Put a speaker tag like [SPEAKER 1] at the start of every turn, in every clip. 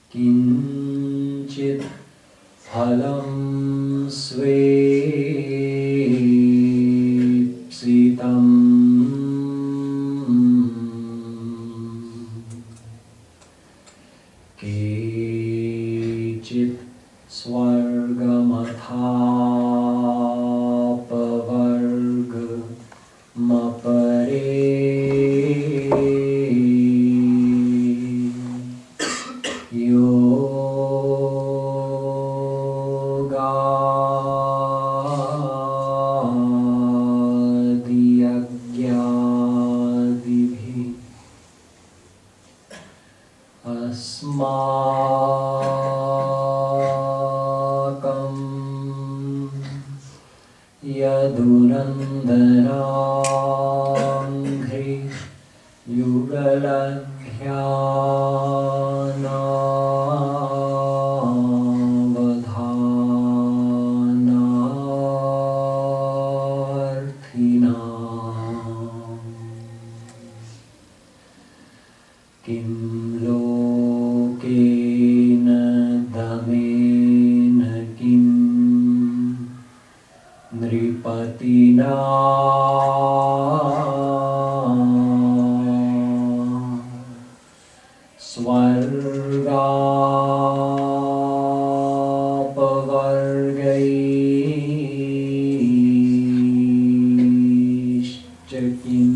[SPEAKER 1] Kinchit phalam swepsitam kechit swargamathapavarga mapare asmakam yadunandanangri yugaladhyanavadhanarthina kim lokena dhamena kim nripatina svargapavargaishcha kim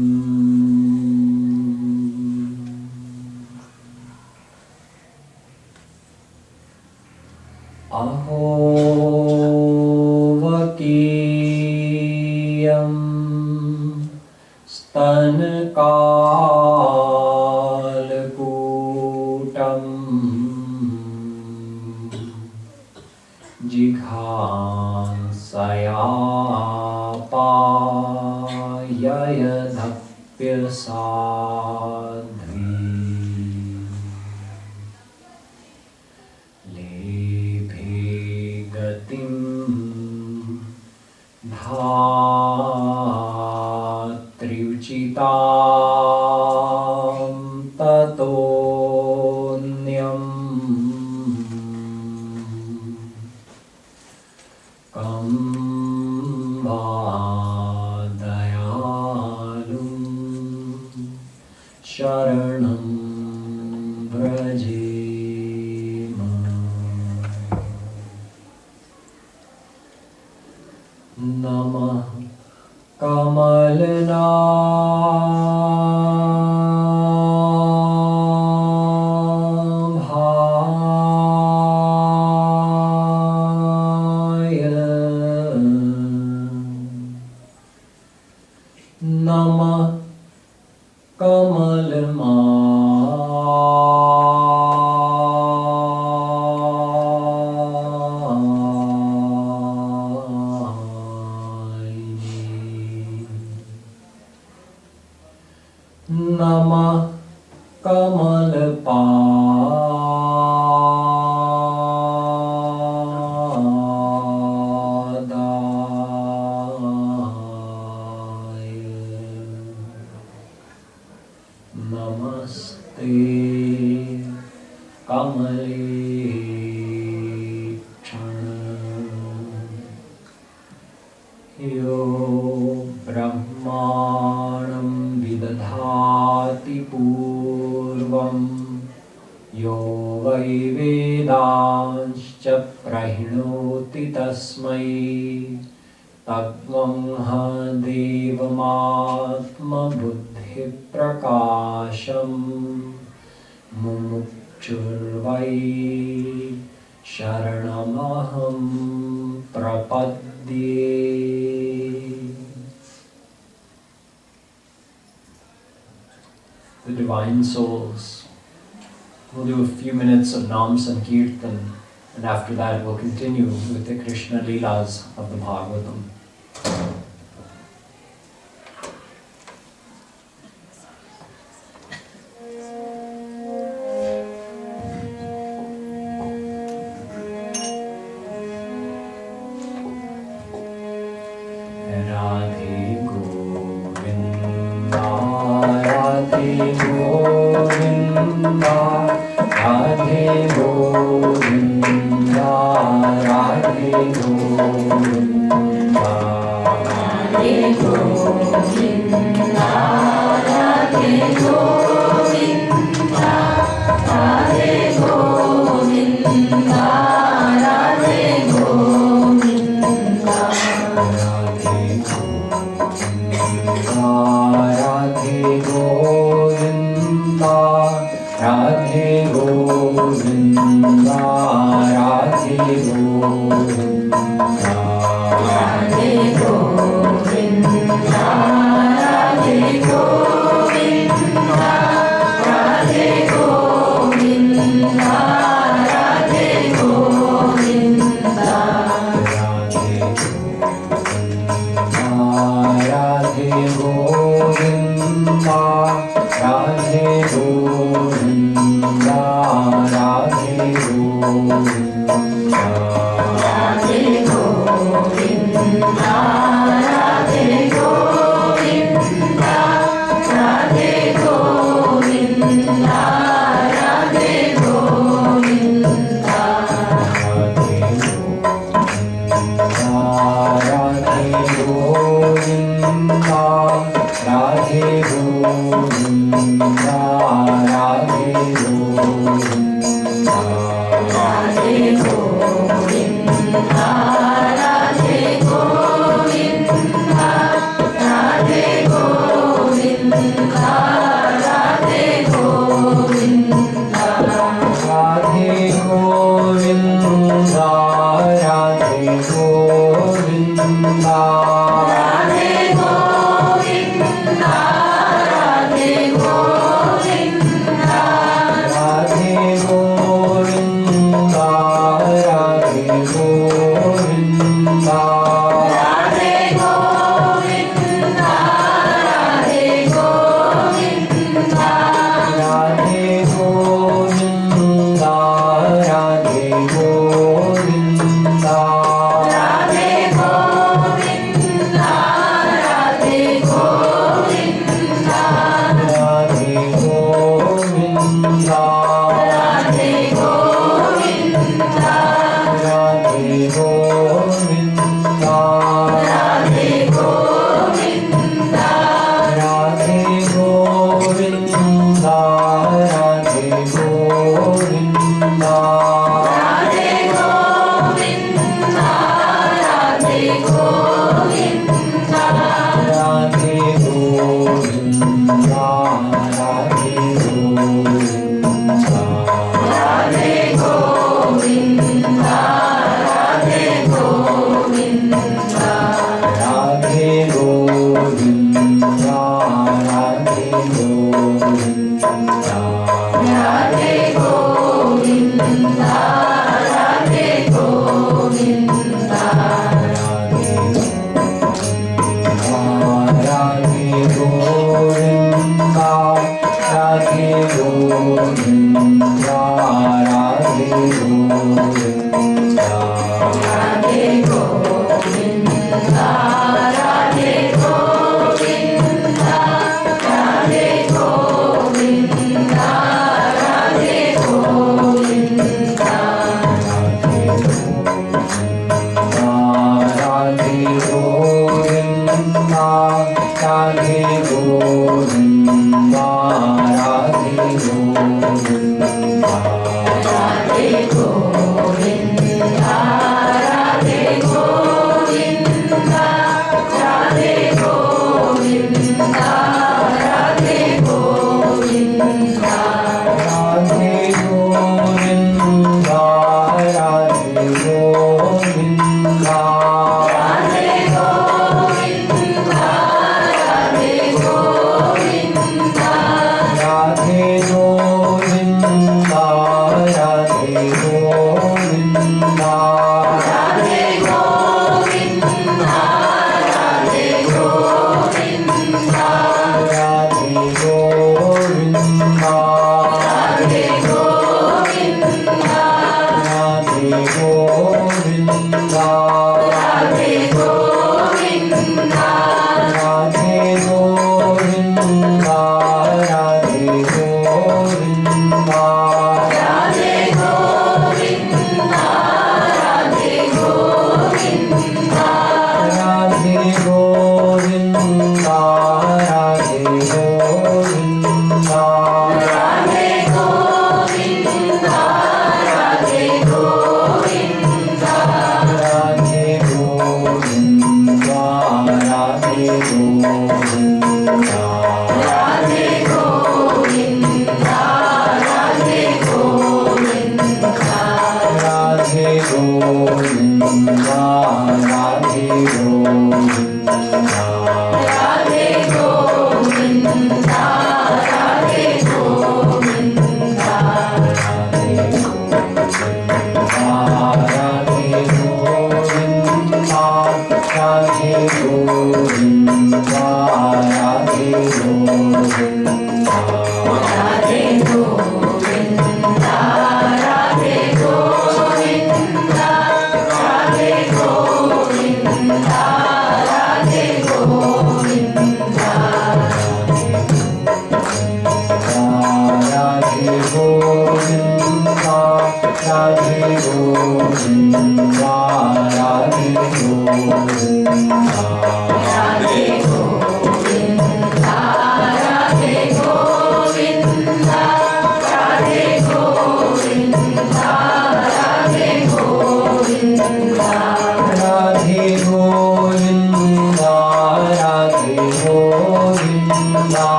[SPEAKER 1] ahovakiyam stankalkutam jighansayapayayadhapyasadhvi gatim dhatriuchitam tatonyam kam vadayalum sharanam vraje Namah Kamalnabhaya Namah Namah Kamaladaya Namaste Kamalekshana Yo Brahmanam Vidadhati Purvam Yo Vai Vedanscha Prahinoti Tasmai Tatvam Devamatma Buddhi Prakasham Mumukchurvai Sharanamaham Prapadye. The divine souls. We'll do a few minutes of Nam Sankirtan, and after that we'll continue with the Krishna leelas of the Bhagwatam.
[SPEAKER 2] Radhe Govinda,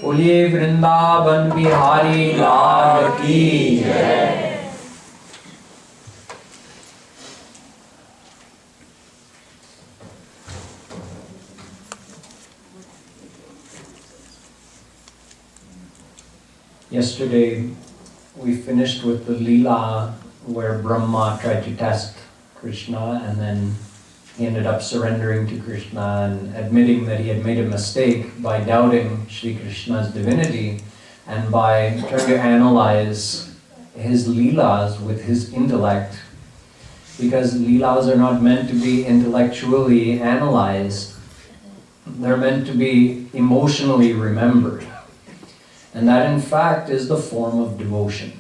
[SPEAKER 1] बोलिए वृंदावन बिहारी लाल की जय। Yesterday we finished with the Leela where Brahma tried to test Krishna, and then he ended up surrendering to Krishna and admitting that he had made a mistake by doubting Shree Krishna's divinity, and by trying to analyze his leelas with his intellect, because leelas are not meant to be intellectually analyzed. They're meant to be emotionally remembered. And that in fact is the form of devotion.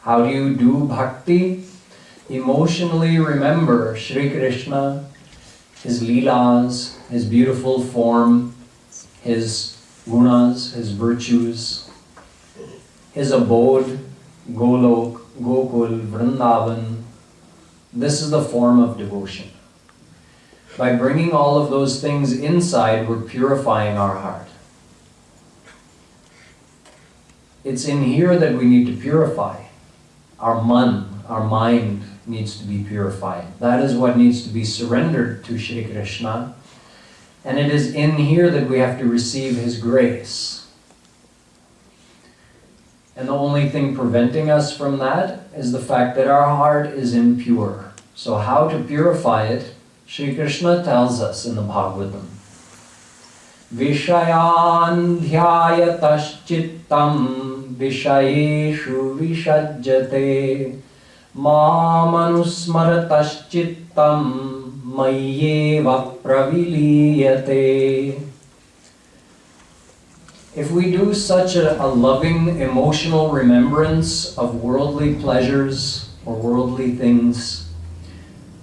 [SPEAKER 1] How do you do bhakti? Emotionally remember Shree Krishna, his leelas, his beautiful form, his gunas, his virtues, his abode, Golok, Gokul, Vrindavan. This is the form of devotion. By bringing all of those things inside, we're purifying our heart. It's in here that we need to purify. Our mind needs to be purified. That is what needs to be surrendered to Sri Krishna. And it is in here that we have to receive His grace. And the only thing preventing us from that is the fact that our heart is impure. So how to purify it? Sri Krishna tells us in the Bhagwatam. Vishayan dhyayataschittam vishayeshu vishajjate mamanusmarataschittam mayyeva praviliyate. If we do such a loving emotional remembrance of worldly pleasures or worldly things,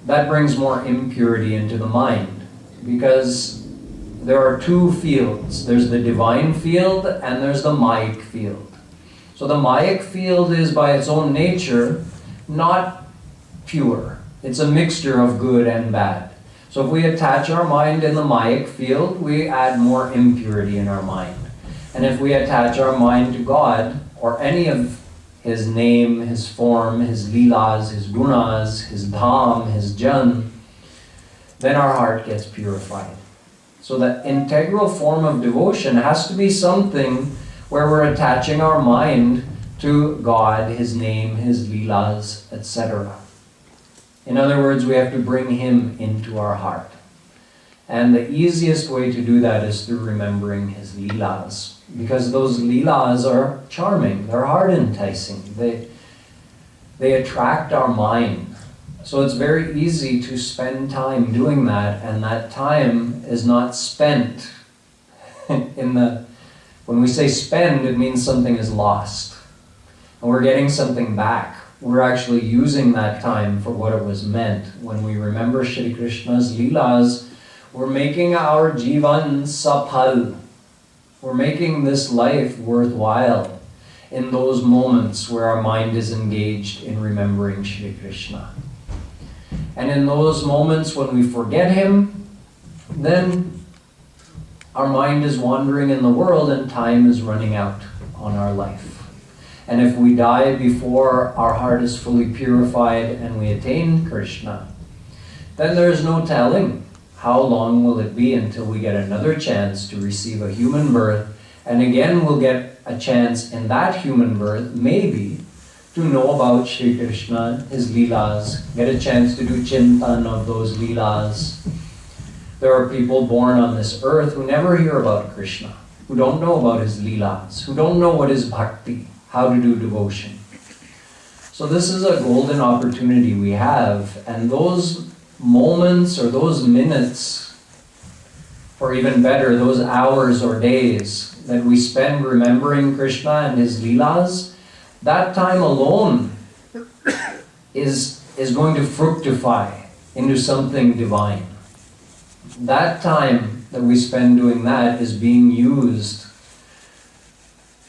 [SPEAKER 1] that brings more impurity into the mind, because there are two fields. There's the divine field and there's the Mayic field. So the Mayic field is by its own nature not pure. It's a mixture of good and bad. So if we attach our mind in the Mayic field, we add more impurity in our mind. And if we attach our mind to God, or any of His name, His form, His leelas, His gunas, His Dham, His Jan, then our heart gets purified. So the integral form of devotion has to be something where we're attaching our mind to God, His name, His leelas, etc. In other words, we have to bring Him into our heart. And the easiest way to do that is through remembering His leelas. Because those leelas are charming, they're heart enticing, they attract our mind. So it's very easy to spend time doing that, and that time is not spent when we say spend, it means something is lost. And we're getting something back. We're actually using that time for what it was meant. When we remember Shri Krishna's leelas, we're making our jivan saphal. We're making this life worthwhile in those moments where our mind is engaged in remembering Shri Krishna. And in those moments when we forget Him, then our mind is wandering in the world and time is running out on our life. And if we die before our heart is fully purified and we attain Krishna, then there's no telling how long will it be until we get another chance to receive a human birth, and again we'll get a chance in that human birth, maybe, to know about Sri Krishna, His leelas, get a chance to do chintan of those leelas. There are people born on this earth who never hear about Krishna, who don't know about His leelas, who don't know what is bhakti, how to do devotion. So this is a golden opportunity we have, and those moments or those minutes, or even better, those hours or days that we spend remembering Krishna and His leelas, that time alone is going to fructify into something divine. That time that we spend doing that is being used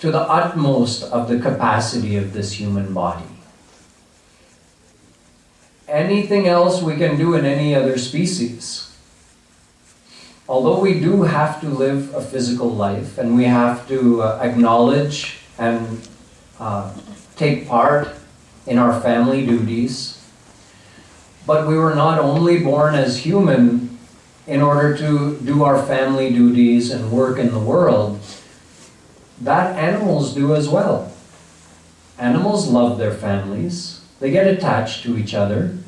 [SPEAKER 1] to the utmost of the capacity of this human body. Anything else we can do in any other species. Although we do have to live a physical life, and we have to acknowledge and take part in our family duties, but we were not only born as human in order to do our family duties and work in the world, that animals do as well. Animals love their families. They get attached to each other.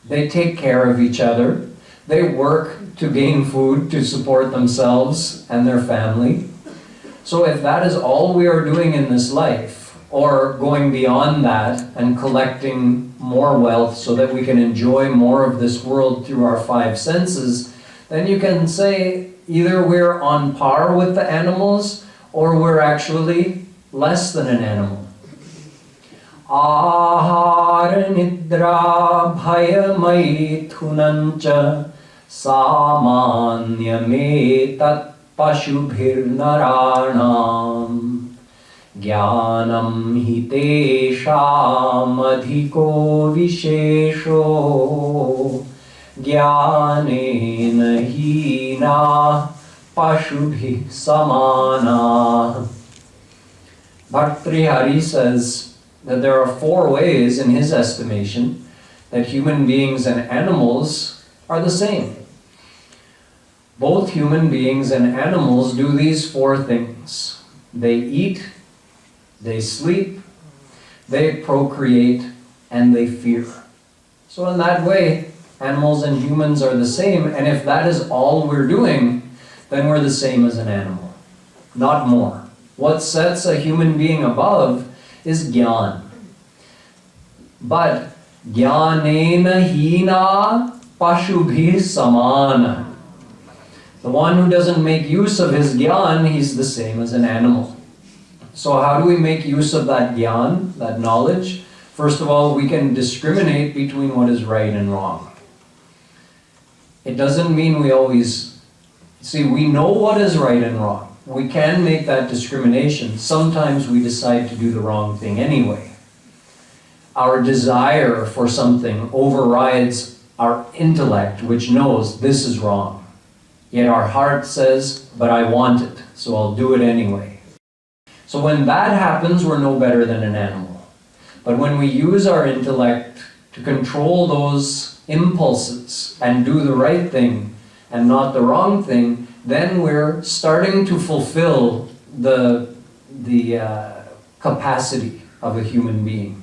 [SPEAKER 1] They take care of each other. They work to gain food to support themselves and their family. So if that is all we are doing in this life, or going beyond that and collecting more wealth so that we can enjoy more of this world through our five senses, then you can say either we're on par with the animals or we're actually less than an animal. Ahara nidra bhaya maithunancha samanya metat pashubhir naranam jnanam hitesham adhiko vishesho jnanena hina pashubhi samana. Bhartrihari says that there are 4 ways, in his estimation, that human beings and animals are the same. Both human beings and animals do these 4 things. They eat, they sleep, they procreate, and they fear. So in that way, animals and humans are the same, and if that is all we're doing, then we're the same as an animal, not more. What sets a human being above is jnana. But jnanena hina pashubhi samana. The one who doesn't make use of his jnana, he's the same as an animal. So how do we make use of that jnana, that knowledge? First of all, we can discriminate between what is right and wrong. It doesn't mean we always... See, we know what is right and wrong. We can make that discrimination. Sometimes we decide to do the wrong thing anyway. Our desire for something overrides our intellect, which knows this is wrong. Yet our heart says, but I want it, so I'll do it anyway. So when that happens, we're no better than an animal. But when we use our intellect to control those impulses and do the right thing and not the wrong thing, then we're starting to fulfill the capacity of a human being.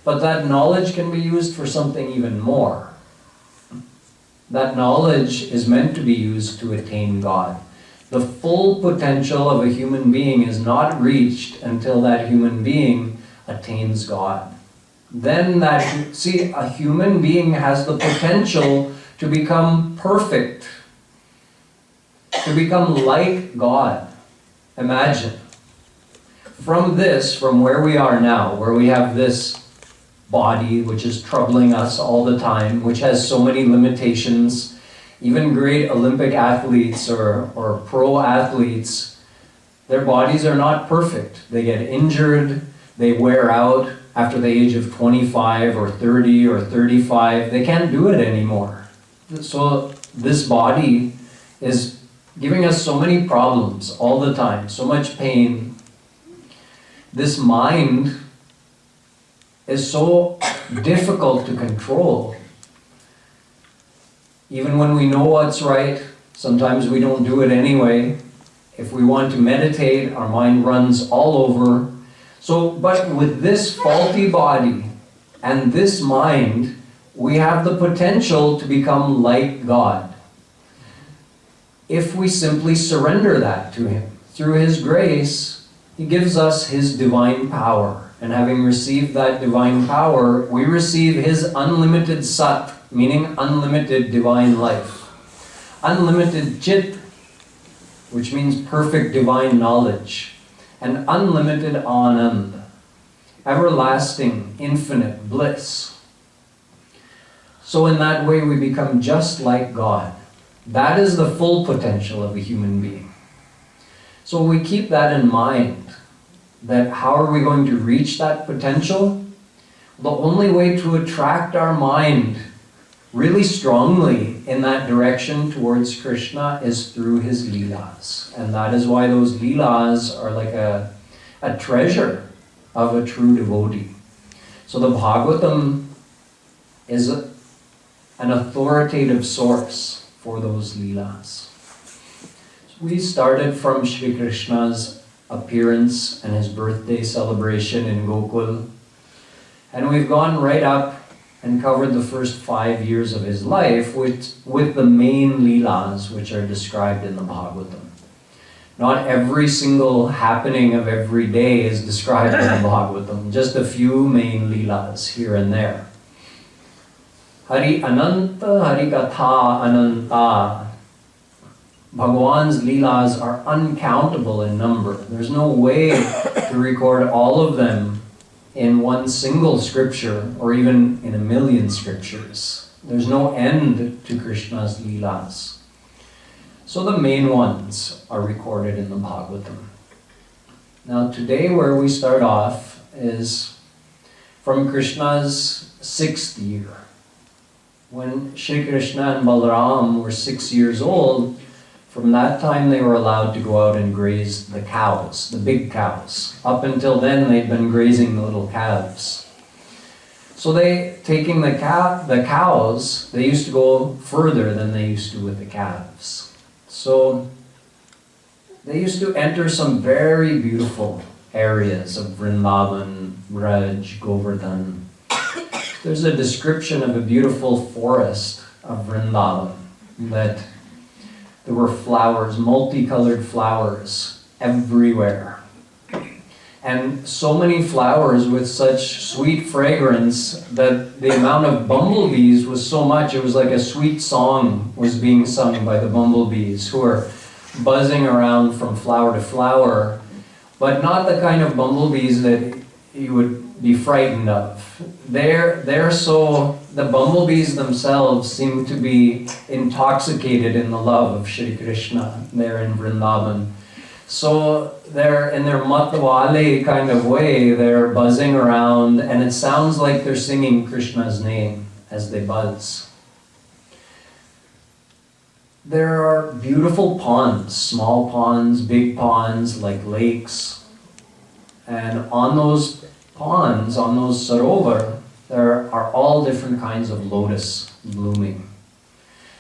[SPEAKER 1] But that knowledge can be used for something even more. That knowledge is meant to be used to attain God. The full potential of a human being is not reached until that human being attains God. Then a human being has the potential to become perfect, to become like God. Imagine. From where we are now, where we have this body which is troubling us all the time, which has so many limitations, even great Olympic athletes or pro athletes, their bodies are not perfect. They get injured, they wear out after the age of 25 or 30 or 35. They can't do it anymore. So this body is giving us so many problems all the time, so much pain. This mind is so difficult to control. Even when we know what's right, sometimes we don't do it anyway. If we want to meditate, our mind runs all over. But with this faulty body and this mind, we have the potential to become like God. If we simply surrender that to Him. Through His grace, He gives us His divine power. And having received that divine power, we receive His unlimited sat, meaning unlimited divine life. Unlimited chit, which means perfect divine knowledge. And unlimited anand, everlasting, infinite bliss. So in that way we become just like God. That is the full potential of a human being. So we keep that in mind, that how are we going to reach that potential? The only way to attract our mind really strongly in that direction towards Krishna is through His leelas. And that is why those leelas are like a treasure of a true devotee. So the Bhagwatam is an authoritative source for those leelas. So we started from Shree Krishna's appearance and his birthday celebration in Gokul. And we've gone right up and covered the first 5 years of his life with the main leelas which are described in the Bhagwatam. Not every single happening of every day is described in the Bhagwatam, just a few main leelas here and there. Hari Ananta, Hari Katha Ananta. Bhagwan's leelas are uncountable in number. There's no way to record all of them in one single scripture or even in a million scriptures. There's no end to Krishna's leelas. So the main ones are recorded in the Bhagwatam. Now today where we start off is from Krishna's 6th year. When Shree Krishna and Balaram were 6 years old, from that time they were allowed to go out and graze the cows, the big cows. Up until then they'd been grazing the little calves. So taking the cows, they used to go further than they used to with the calves. So they used to enter some very beautiful areas of Vrindavan, Braj, Govardhan. There's a description of a beautiful forest of Vrindavan that there were flowers, multicolored flowers everywhere. And so many flowers with such sweet fragrance that the amount of bumblebees was so much, it was like a sweet song was being sung by the bumblebees who are buzzing around from flower to flower, but not the kind of bumblebees that you would be frightened of. The bumblebees themselves seem to be intoxicated in the love of Shree Krishna there in Vrindavan. So they're in their matwale kind of way, they're buzzing around, and it sounds like they're singing Krishna's name as they buzz. There are beautiful ponds, small ponds, big ponds, like lakes. And on those ponds, on those sarovar, there are all different kinds of lotus blooming.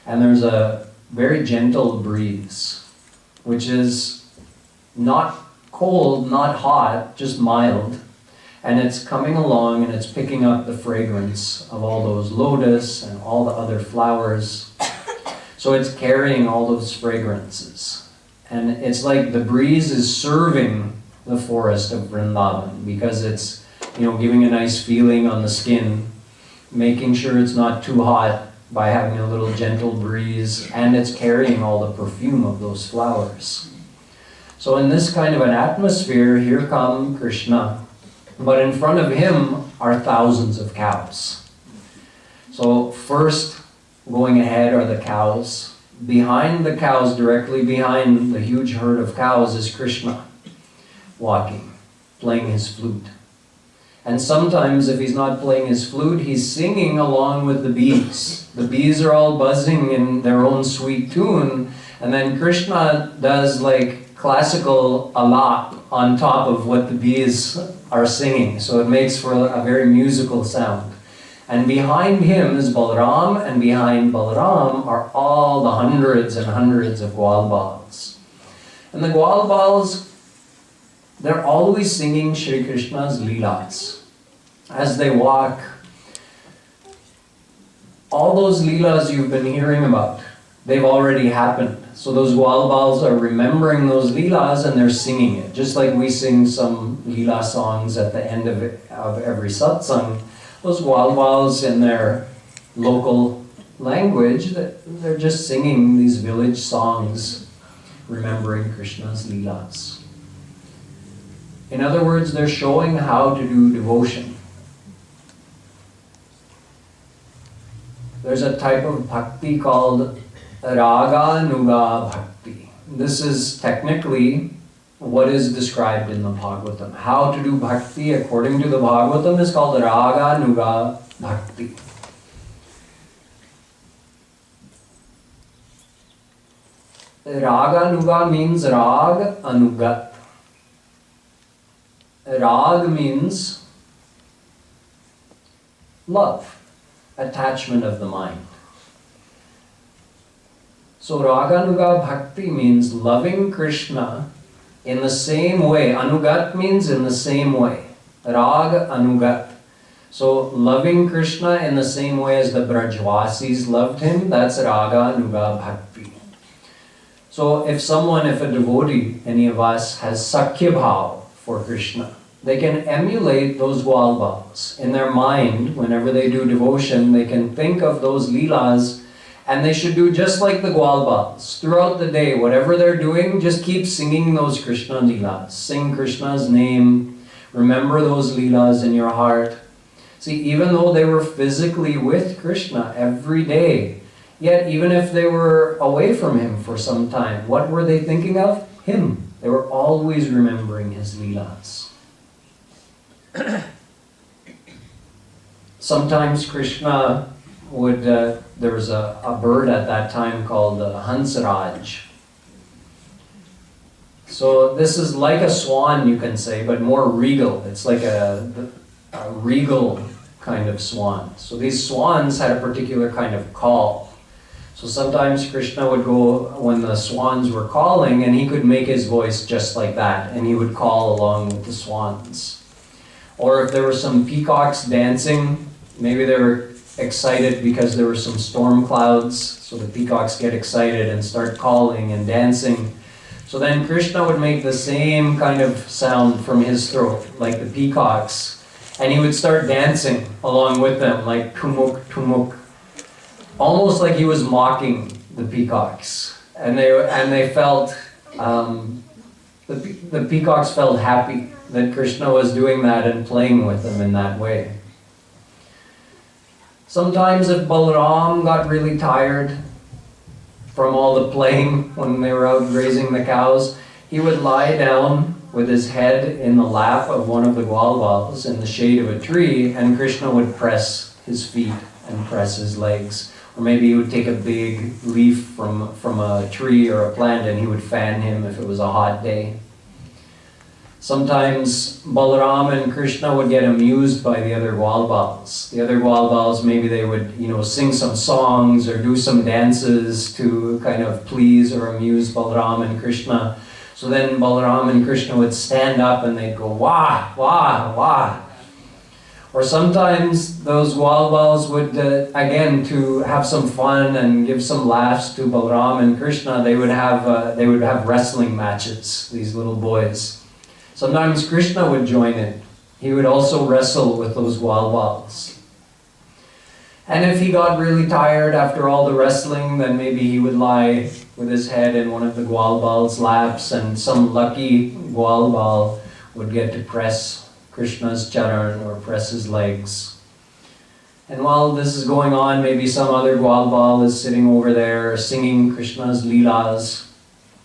[SPEAKER 1] And there's a very gentle breeze, which is not cold, not hot, just mild. And it's coming along and it's picking up the fragrance of all those lotus and all the other flowers. So it's carrying all those fragrances. And it's like the breeze is serving the forest of Vrindavan because it's, giving a nice feeling on the skin, making sure it's not too hot by having a little gentle breeze, and it's carrying all the perfume of those flowers. So in this kind of an atmosphere, here come Krishna, but in front of him are thousands of cows. So first, going ahead are the cows. Behind the cows, directly behind the huge herd of cows, is Krishna, walking, playing his flute. And sometimes if he's not playing his flute, he's singing along with the bees. The bees are all buzzing in their own sweet tune, and then Krishna does like classical alap on top of what the bees are singing. So it makes for a very musical sound. And behind him is Balaram, and behind Balaram are all the hundreds and hundreds of Gwalbals. And the Gwalbals, they're always singing Shree Krishna's leelas. As they walk, all those leelas you've been hearing about, they've already happened. So those Gwalbals are remembering those leelas and they're singing it. Just like we sing some leela songs at the end of every satsang, those Gwalbals in their local language, they're just singing these village songs, remembering Krishna's leelas. In other words, they're showing how to do devotion. There's a type of bhakti called Raga Nuga Bhakti. This is technically what is described in the Bhagwatam. How to do bhakti according to the Bhagwatam is called Raga Nuga Bhakti. Raga Nuga means Rag Anugat. Rag means love, attachment of the mind. So Raganuga Bhakti means loving Krishna In the same way, anugat means in the same way. Rag anugat. So loving Krishna in the same way as the Brajvasis loved him, that's raga anuga bhakti. So if a devotee, any of us, has sakhya bhav for Krishna, they can emulate those Gwalbals. In their mind, whenever they do devotion, they can think of those leelas, and they should do just like the Gwalbals. Throughout the day, whatever they're doing, just keep singing those Krishna leelas. Sing Krishna's name, remember those leelas in your heart. See, even though they were physically with Krishna every day, yet even if they were away from him for some time, what were they thinking of? Him. They were always remembering his leelas. Sometimes Krishna would, there was a bird at that time called Hansraj. So this is like a swan, you can say, but more regal. It's like a regal kind of swan. So these swans had a particular kind of call. So sometimes Krishna would go when the swans were calling, and he could make his voice just like that, and he would call along with the swans. Or if there were some peacocks dancing, maybe they were excited because there were some storm clouds, so the peacocks get excited and start calling and dancing. So then Krishna would make the same kind of sound from his throat, like the peacocks, and he would start dancing along with them, like tumuk, tumuk, almost like he was mocking the peacocks. And they felt, the peacocks felt happy that Krishna was doing that and playing with them in that way. Sometimes if Balaram got really tired from all the playing when they were out grazing the cows, he would lie down with his head in the lap of one of the Gwalbals in the shade of a tree, and Krishna would press his feet and press his legs. Or maybe he would take a big leaf from a tree or a plant and he would fan him if it was a hot day. Sometimes Balaram and Krishna would get amused by the other Gwalbals. The other Gwalbals, maybe they would, sing some songs or do some dances to kind of please or amuse Balaram and Krishna. So then Balaram and Krishna would stand up and they'd go, wah, wah, wah. Or sometimes those Gwalbals would, again, to have some fun and give some laughs to Balaram and Krishna, they would have wrestling matches, these little boys. Sometimes Krishna would join in. He would also wrestle with those Gwalbals. And if he got really tired after all the wrestling, then maybe he would lie with his head in one of the Gwalbal's laps, and some lucky Gwalbal would get to press Krishna's charan or press his legs. And while this is going on, maybe some other Gwalbal is sitting over there singing Krishna's leelas.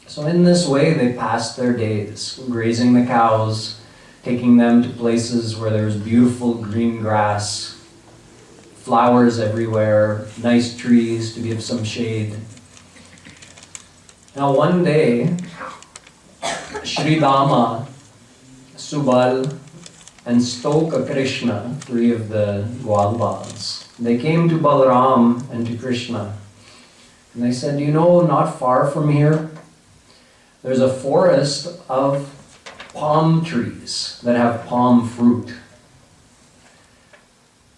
[SPEAKER 1] So in this way, they passed their days, grazing the cows, taking them to places where there's beautiful green grass, flowers everywhere, nice trees to give some shade. Now one day, Shri Dama, Subal, and Stoka Krishna, three of the Gwalbals, they came to Balaram and to Krishna. And they said, not far from here, there's a forest of palm trees that have palm fruit.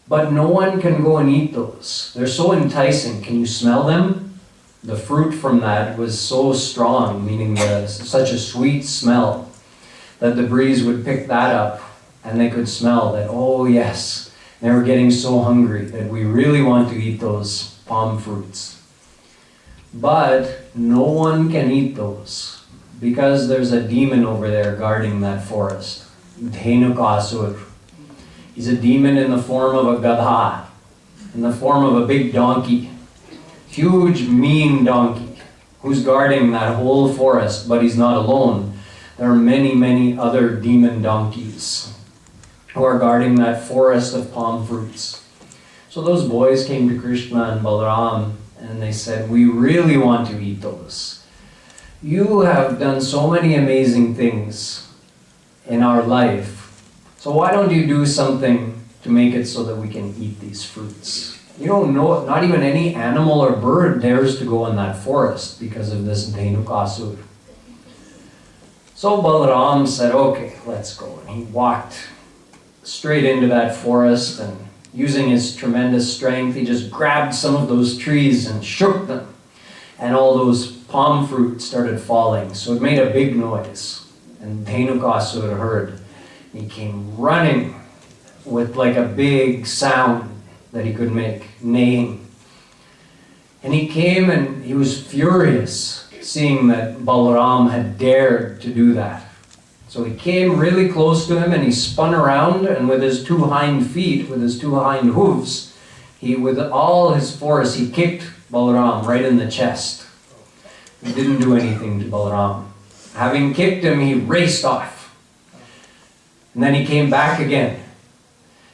[SPEAKER 1] But no one can go and eat those. They're so enticing. Can you smell them? The fruit from that was so strong, meaning such a sweet smell, that the breeze would pick that up and they could smell that, oh yes, they were getting so hungry that we really want to eat those palm fruits. But no one can eat those, because there's a demon over there guarding that forest. Dhenukasur. He's a demon in the form of a gadha, in the form of a big donkey. Huge, mean donkey, who's guarding that whole forest, but he's not alone. There are many, many other demon donkeys who are guarding that forest of palm fruits. So those boys came to Krishna and Balaram, and they said, we really want to eat those. You have done so many amazing things in our life, so why don't you do something to make it so that we can eat these fruits? Not even any animal or bird dares to go in that forest because of this Dhenukasur. So Balaram said, okay, let's go. And he walked straight into that forest, and using his tremendous strength, he just grabbed some of those trees and shook them. And all those palm fruit started falling. So it made a big noise. And Dhenukasura heard. He came running with like a big sound that he could make, neighing. And he came and he was furious seeing that Balaram had dared to do that. So he came really close to him and he spun around, and with his two hind feet, with his two hind hooves, with all his force, he kicked Balaram right in the chest. He didn't do anything to Balaram. Having kicked him, he raced off. And then he came back again.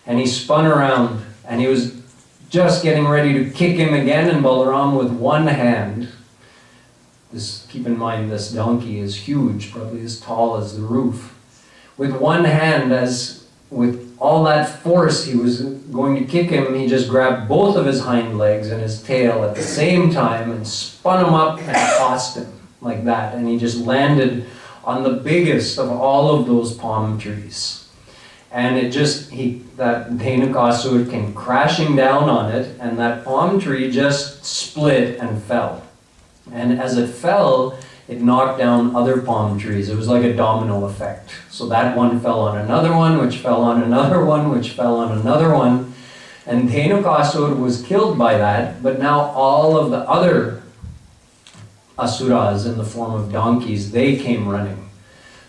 [SPEAKER 1] And he spun around, and he was just getting ready to kick him again, and Balaram with one hand, keep in mind this donkey is huge, probably as tall as the roof. With one hand, with all that force he was going to kick him, he just grabbed both of his hind legs and his tail at the same time and spun him up and tossed him like that. And he just landed on the biggest of all of those palm trees. And that Dhenukasura came crashing down on it, and that palm tree just split and fell. And as it fell, it knocked down other palm trees. It was like a domino effect. So that one fell on another one, which fell on another one, which fell on another one. And Dhenukasura was killed by that, but now all of the other asuras in the form of donkeys, they came running.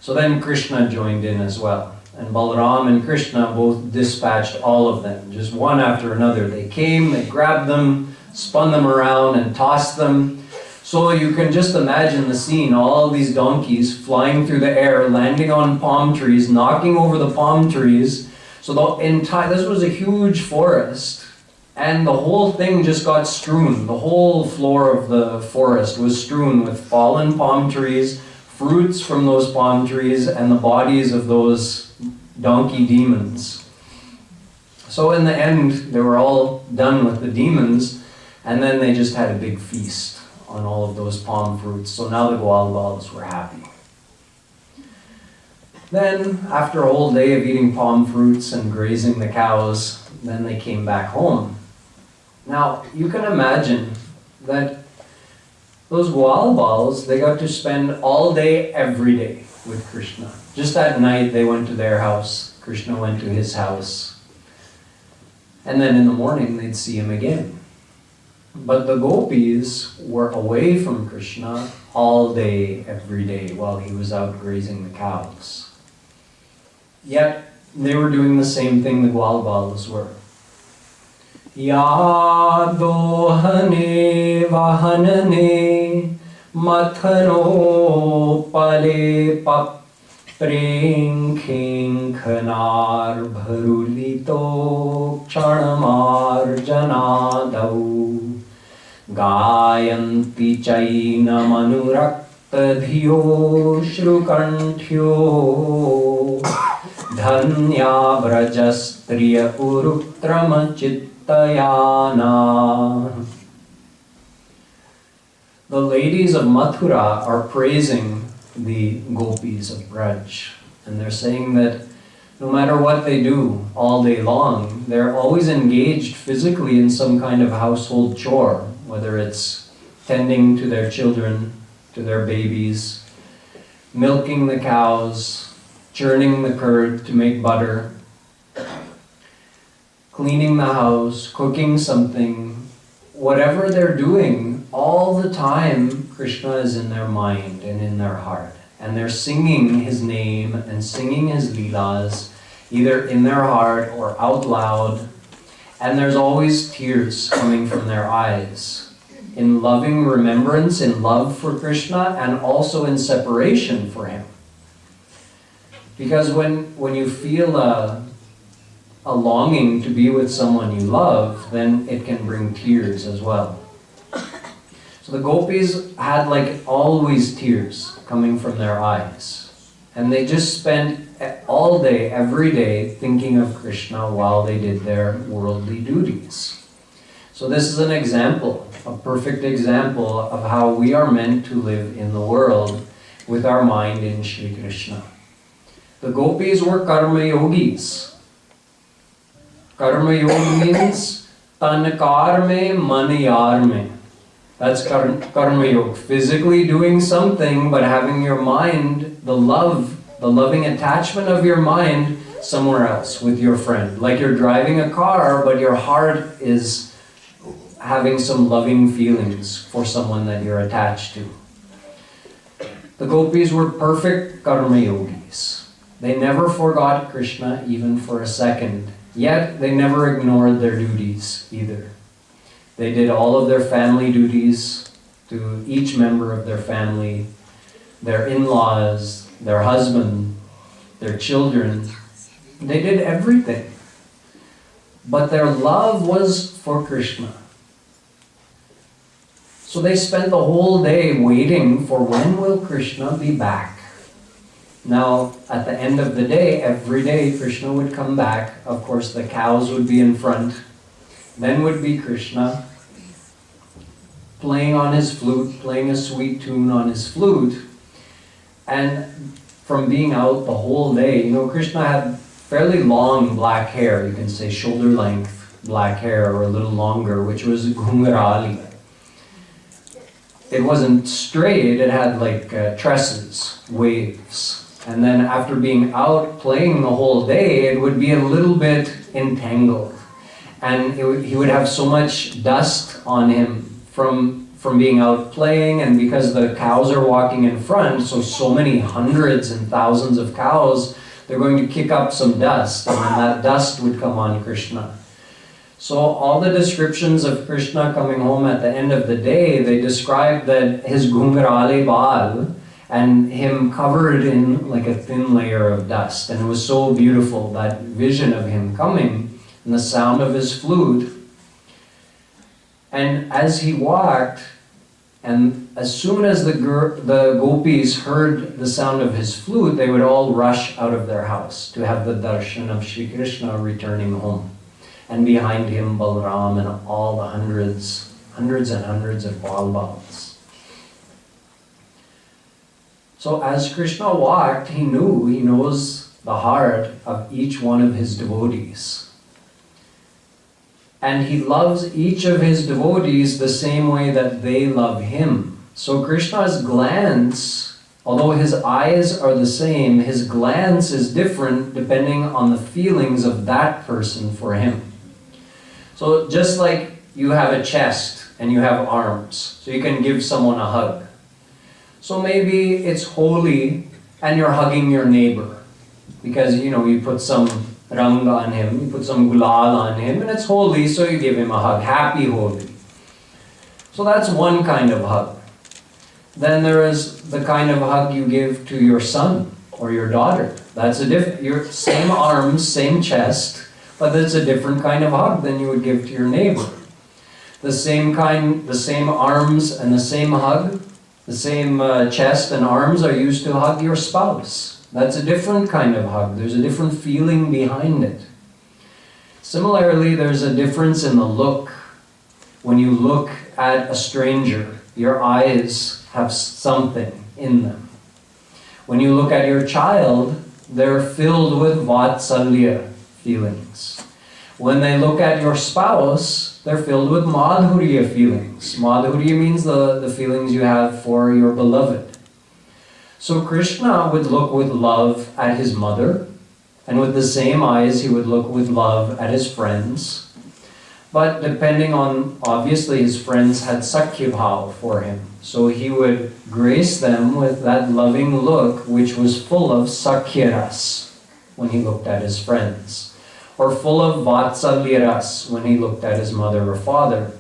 [SPEAKER 1] So then Krishna joined in as well. And Balaram and Krishna both dispatched all of them, just one after another. They came, they grabbed them, spun them around and tossed them. So you can just imagine the scene, all these donkeys flying through the air, landing on palm trees, knocking over the palm trees. So this was a huge forest, and the whole thing just got strewn. The whole floor of the forest was strewn with fallen palm trees, fruits from those palm trees, and the bodies of those donkey demons. So in the end, they were all done with the demons, and then they just had a big feast on all of those palm fruits. So now the Gwalbals were happy. Then, after a whole day of eating palm fruits and grazing the cows, then they came back home. Now, you can imagine that those Gwalbals, they got to spend all day, every day with Krishna. Just at night, they went to their house. Krishna went to his house. And then in the morning, they'd see him again. But the gopis were away from Krishna all day, every day, while he was out grazing the cows. Yet, they were doing the same thing the Gwalbals were. Yadohane vahanane mathano pale papring khanar bharulito kshanamar janadau Gayanti chaina manurakta dhiyo shrukantyo dhanya brajastriya uruktrama chittayana. The ladies of Mathura are praising the gopis of Braj, and they're saying that no matter what they do all day long, they're always engaged physically in some kind of household chore, whether it's tending to their children, to their babies, milking the cows, churning the curd to make butter, cleaning the house, cooking something. Whatever they're doing, all the time, Krishna is in their mind and in their heart. And they're singing his name and singing his leelas, either in their heart or out loud. And there's always tears coming from their eyes, in loving remembrance, in love for Krishna, and also in separation for him. Because when you feel a longing to be with someone you love, then it can bring tears as well. So the gopis had always tears coming from their eyes. And they just spent all day, every day, thinking of Krishna while they did their worldly duties. So this is an example, a perfect example of how we are meant to live in the world, with our mind in Shree Krishna. The gopis were karma yogis. Karma yoga means tan kar mein man yaar mein. That's karma yoga. Physically doing something, but having your mind, the loving attachment of your mind somewhere else with your friend. Like you're driving a car, but your heart is having some loving feelings for someone that you're attached to. The gopis were perfect karma yogis. They never forgot Krishna even for a second. Yet they never ignored their duties either. They did all of their family duties to each member of their family, their in-laws, their husband, their children. They did everything. But their love was for Krishna. So they spent the whole day waiting for when will Krishna be back. Now, at the end of the day, every day Krishna would come back. Of course, the cows would be in front. Then would be Krishna playing on his flute, playing a sweet tune on his flute. And from being out the whole day, Krishna had fairly long black hair, you can say shoulder length black hair or a little longer, which was ghungarali. It wasn't straight, it had like tresses, waves. And then after being out playing the whole day, it would be a little bit entangled. And he would have so much dust on him from being out playing, and because the cows are walking in front, so many hundreds and thousands of cows, they're going to kick up some dust, and then that dust would come on Krishna. So all the descriptions of Krishna coming home at the end of the day, they described that his ghungarale baal, and him covered in like a thin layer of dust. And it was so beautiful, that vision of him coming, and the sound of his flute. And as he walked, and as soon as the gopis heard the sound of his flute, they would all rush out of their house to have the darshan of Sri Krishna returning home. And behind him, Balaram and all the hundreds and hundreds of Balbals. So as Krishna walked, he knows the heart of each one of his devotees. And he loves each of his devotees the same way that they love him. So Krishna's glance, although his eyes are the same, his glance is different depending on the feelings of that person for him. So just like you have a chest and you have arms, so you can give someone a hug. So maybe it's holy and you're hugging your neighbor because you put some rang on him, you put some gulal on him, and it's holy, so you give him a hug. Happy Holi. So that's one kind of hug. Then there is the kind of hug you give to your son or your daughter. That's your same arms, same chest, but that's a different kind of hug than you would give to your neighbor. The same arms and the same hug, the same chest and arms are used to hug your spouse. That's a different kind of hug. There's a different feeling behind it. Similarly, there's a difference in the look. When you look at a stranger, your eyes have something in them. When you look at your child, they're filled with vatsalya feelings. When they look at your spouse, they're filled with madhurya feelings. Madhurya means the feelings you have for your beloved. So Krishna would look with love at his mother, and with the same eyes he would look with love at his friends. But depending on, obviously his friends had sakhya bhav for him. So he would grace them with that loving look which was full of sakhya ras when he looked at his friends, or full of vatsalya ras when he looked at his mother or father.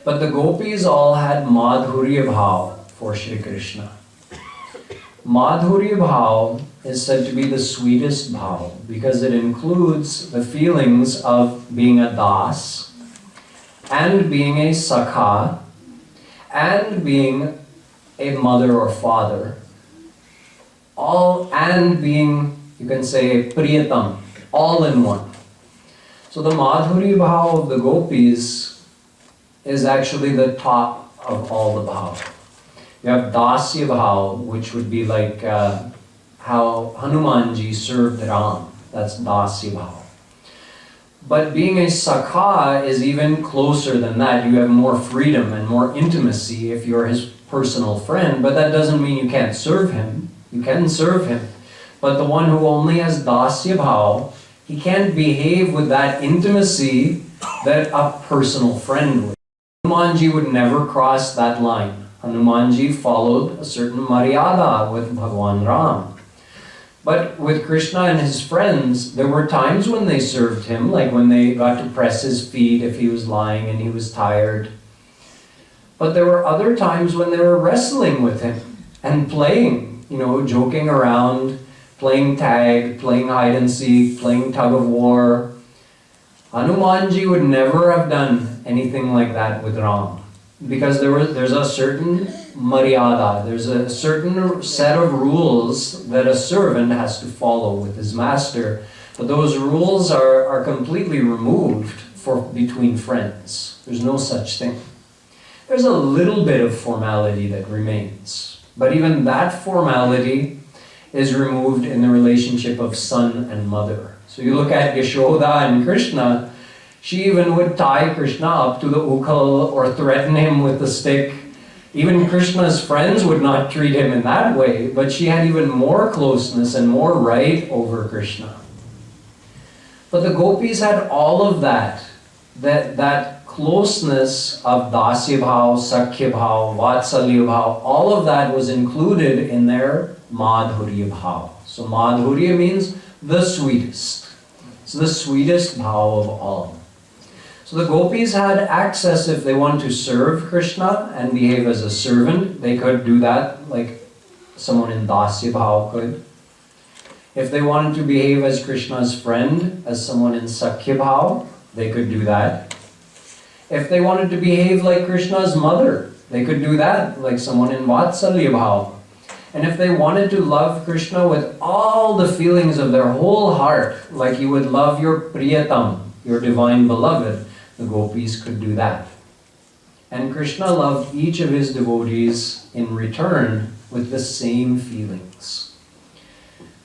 [SPEAKER 1] But the gopis all had madhurya bhav for Sri Krishna. Madhurya bhav is said to be the sweetest bhav because it includes the feelings of being a das and being a sakha and being a mother or father, all and being, you can say, priyatam, all in one. So the madhurya bhav of the gopis is actually the top of all the bhav. You have dasya bhav, which would be like how Hanumanji served Ram. That's dasya bhav. But being a sakha is even closer than that. You have more freedom and more intimacy if you're his personal friend, but that doesn't mean you can't serve him. You can serve him. But the one who only has dasya bhav, he can't behave with that intimacy that a personal friend would. Hanumanji would never cross that line. Hanumanji followed a certain maryada with Bhagwan Ram. But with Krishna and his friends, there were times when they served him, like when they got to press his feet if he was lying and he was tired. But there were other times when they were wrestling with him and playing, joking around, playing tag, playing hide and seek, playing tug of war. Hanumanji would never have done anything like that with Ram, because there's a certain maryada, there's a certain set of rules that a servant has to follow with his master. But those rules are completely removed between friends. There's no such thing. There's a little bit of formality that remains, but even that formality is removed in the relationship of son and mother. So you look at Yashoda and Krishna, she even would tie Krishna up to the ukal or threaten him with the stick. Even Krishna's friends would not treat him in that way, but she had even more closeness and more right over Krishna. But the gopis had all of that closeness of dasya bhav, sakhya bhav, vatsalya bhav, all of that was included in their madhurya bhav. So madhurya means the sweetest. It's the sweetest bhav of all. So the gopis had access if they wanted to serve Krishna and behave as a servant. They could do that like someone in dasya bhav could. If they wanted to behave as Krishna's friend, as someone in sakhya bhav, they could do that. If they wanted to behave like Krishna's mother, they could do that like someone in vatsalya bhav. And if they wanted to love Krishna with all the feelings of their whole heart, like you would love your priyatam, your divine beloved, the gopis could do that. And Krishna loved each of his devotees in return with the same feelings.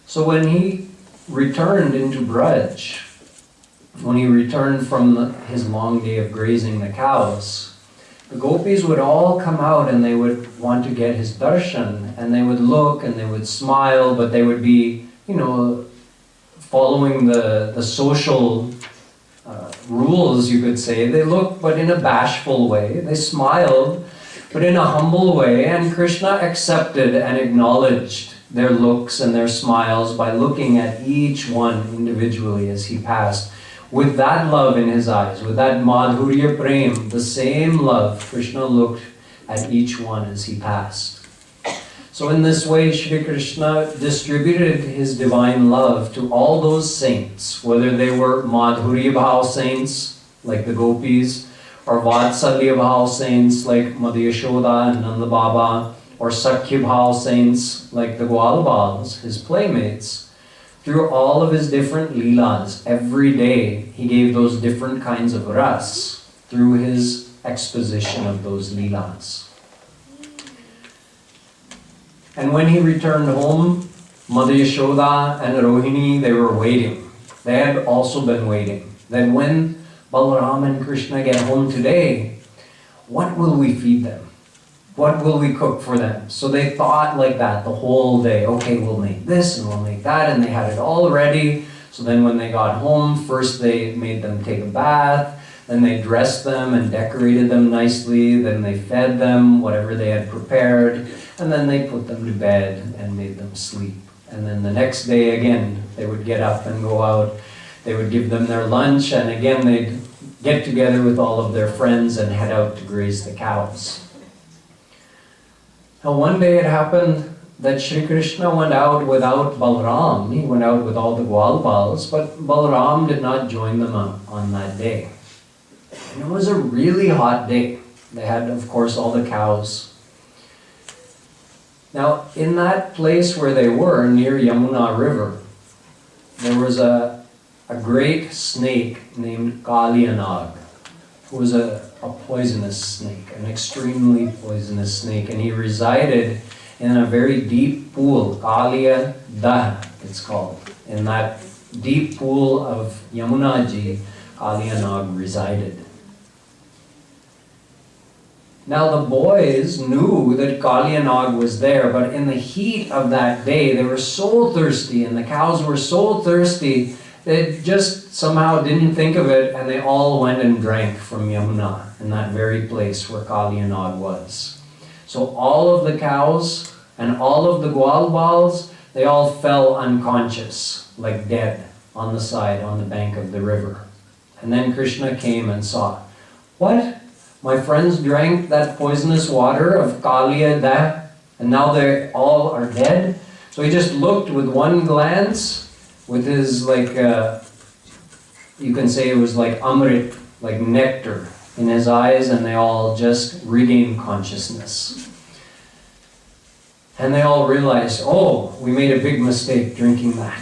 [SPEAKER 1] So when he returned into Braj, when he returned from his long day of grazing the cows, the gopis would all come out and they would want to get his darshan, and they would look and they would smile, but they would be, following the social rules, you could say. They looked, but in a bashful way. They smiled, but in a humble way, and Krishna accepted and acknowledged their looks and their smiles by looking at each one individually as he passed. With that love in his eyes, with that madhurya prem, the same love, Krishna looked at each one as he passed. So in this way, Shree Krishna distributed his divine love to all those saints, whether they were madhurya bhav saints, like the gopis, or vatsalya bhav saints, like Mother Yashoda and Nanda Baba, or sakhya bhav saints, like the Gwalbals, his playmates. Through all of his different leelas, every day he gave those different kinds of ras through his exposition of those leelas. And when he returned home, Mother Yashoda and Rohini, they were waiting. They had also been waiting. That when Balaram and Krishna get home today, what will we feed them? What will we cook for them? So they thought like that the whole day. Okay, we'll make this and we'll make that, and they had it all ready. So then when they got home, first they made them take a bath, then they dressed them and decorated them nicely, then they fed them whatever they had prepared, and then they put them to bed and made them sleep. And then the next day again, they would get up and go out. They would give them their lunch, and again they'd get together with all of their friends and head out to graze the cows. Now one day it happened that Shree Krishna went out without Balaram. He went out with all the Gwalbals, but Balaram did not join them on that day. And it was a really hot day. They had, of course, all the cows. Now, in that place where they were, near Yamuna River, there was a great snake named Kalyanag. who was a poisonous snake, an extremely poisonous snake, and he resided in a very deep pool, Kaliya Dham, it's called. In that deep pool of Yamuna Ji, Kaliyanag resided. Now the boys knew that Kaliyanag was there, but in the heat of that day, they were so thirsty, and the cows were so thirsty, they just somehow didn't think of it, and they all went and drank from Yamuna, in that very place where Kaliyanag was. So all of the cows and all of the Gwalbals, they all fell unconscious, like dead, on the side, on the bank of the river. And then Krishna came and saw, what? My friends drank that poisonous water of Kaliya Dham, and now they all are dead? So he just looked with one glance, with his, like, you can say it was like amrit, like nectar in his eyes, and they all just regained consciousness. And they all realized, oh, we made a big mistake drinking that.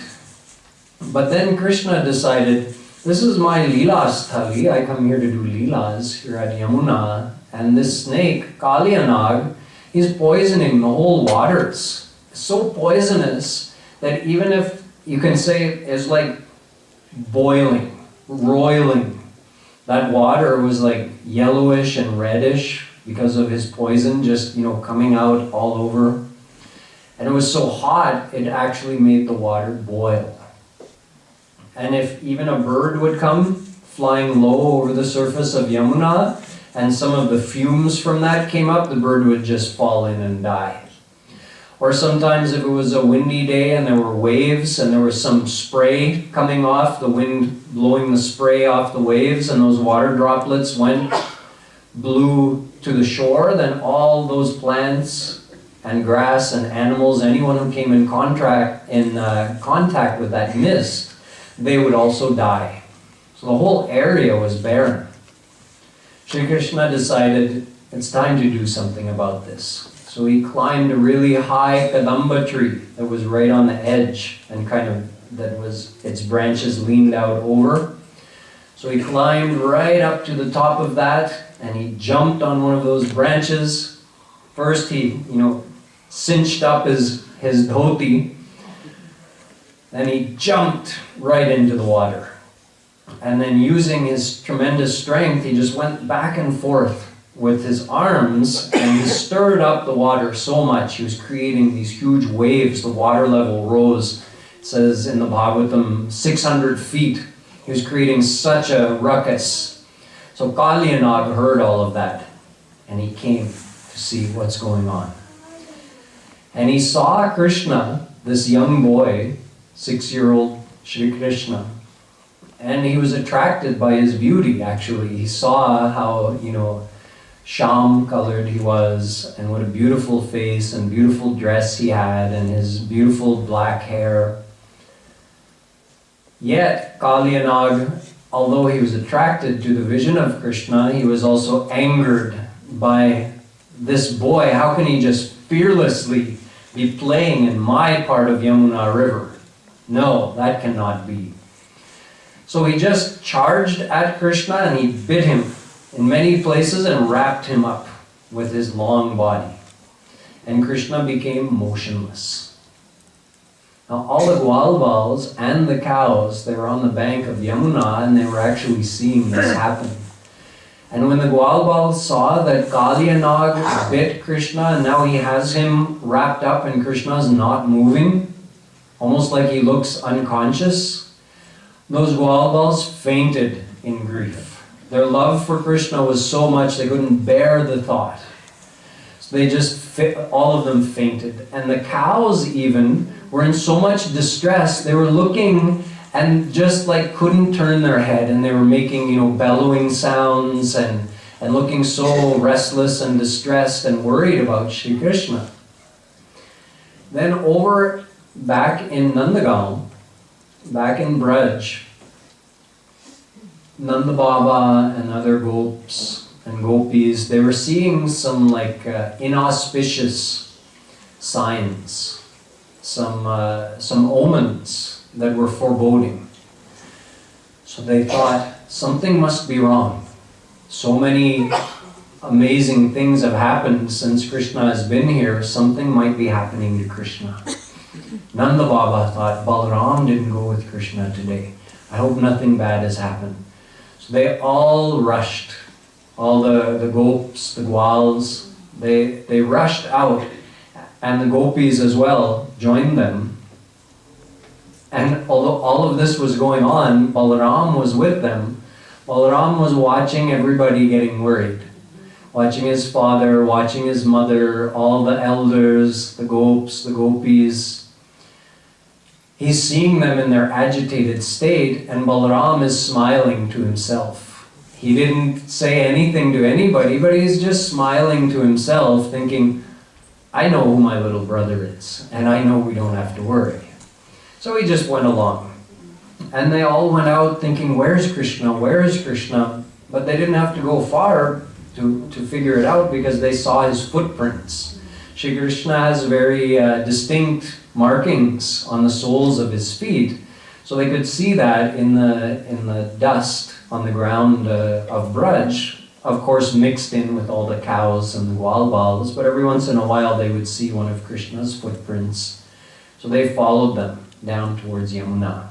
[SPEAKER 1] But then Krishna decided, this is my leelas thali, I come here to do leelas here at Yamuna, and this snake, Kaliyanag, he's poisoning the whole waters. It's so poisonous that even if, you can say, it's like boiling, roiling. That water was like yellowish and reddish because of his poison just, coming out all over. And it was so hot, it actually made the water boil. And if even a bird would come flying low over the surface of Yamuna, and some of the fumes from that came up, the bird would just fall in and die. Or sometimes if it was a windy day and there were waves and there was some spray coming off, the wind blowing the spray off the waves, and those water droplets blew to the shore, then all those plants and grass and animals, anyone who came in contact with that mist, they would also die. So the whole area was barren. Shree Krishna decided it's time to do something about this. So he climbed a really high kadamba tree that was right on the edge, and its branches leaned out over. So he climbed right up to the top of that, and he jumped on one of those branches. First he, cinched up his dhoti, then he jumped right into the water. And then using his tremendous strength, he just went back and forth with his arms, and he stirred up the water so much. He was creating these huge waves. The water level rose, it says in the Bhagwatam, 600 feet. He was creating such a ruckus. So Kaliyanag heard all of that, and he came to see what's going on. And he saw Krishna, this young boy, 6-year-old Shree Krishna, and he was attracted by his beauty, actually. He saw how, sham colored he was, and what a beautiful face and beautiful dress he had, and his beautiful black hair. Yet, Kaliyanag, although he was attracted to the vision of Krishna, he was also angered by this boy. How can he just fearlessly be playing in my part of Yamuna River? No, that cannot be. So he just charged at Krishna, and he bit him in many places and wrapped him up with his long body. And Krishna became motionless. Now all the Gwalbals and the cows, they were on the bank of Yamuna, and they were actually seeing this happen. And when the Gwalbals saw that Kaliyanag bit Krishna, and now he has him wrapped up and Krishna's not moving, almost like he looks unconscious, those Gwalbals fainted in grief. Their love for Krishna was so much they couldn't bear the thought. So they all of them fainted. And the cows even were in so much distress, they were looking and just like couldn't turn their head, and they were making, bellowing sounds and looking so restless and distressed and worried about Sri Krishna. Then over back in Nandagaon, back in Braj, Nanda Baba and other gopis and gopis, they were seeing some inauspicious signs, some omens that were foreboding. So they thought, something must be wrong. So many amazing things have happened since Krishna has been here. Something might be happening to Krishna. Nanda Baba thought, Balaram didn't go with Krishna today. I hope nothing bad has happened. So they all rushed. All the gopis, the gwals, they rushed out. And the gopis as well joined them. And although all of this was going on, Balaram was with them. Balaram was watching everybody getting worried. Watching his father, watching his mother, all the elders, the gopis, the gopis. He's seeing them in their agitated state, and Balaram is smiling to himself. He didn't say anything to anybody, but he's just smiling to himself, thinking, I know who my little brother is, and I know we don't have to worry. So he just went along. And they all went out thinking, where's Krishna? Where is Krishna? But they didn't have to go far to figure it out, because they saw his footprints. Shree Krishna has very distinct markings on the soles of his feet. So they could see that in the dust on the ground of Braj, of course mixed in with all the cows and the gwal-bals, but every once in a while they would see one of Krishna's footprints. So they followed them down towards Yamuna.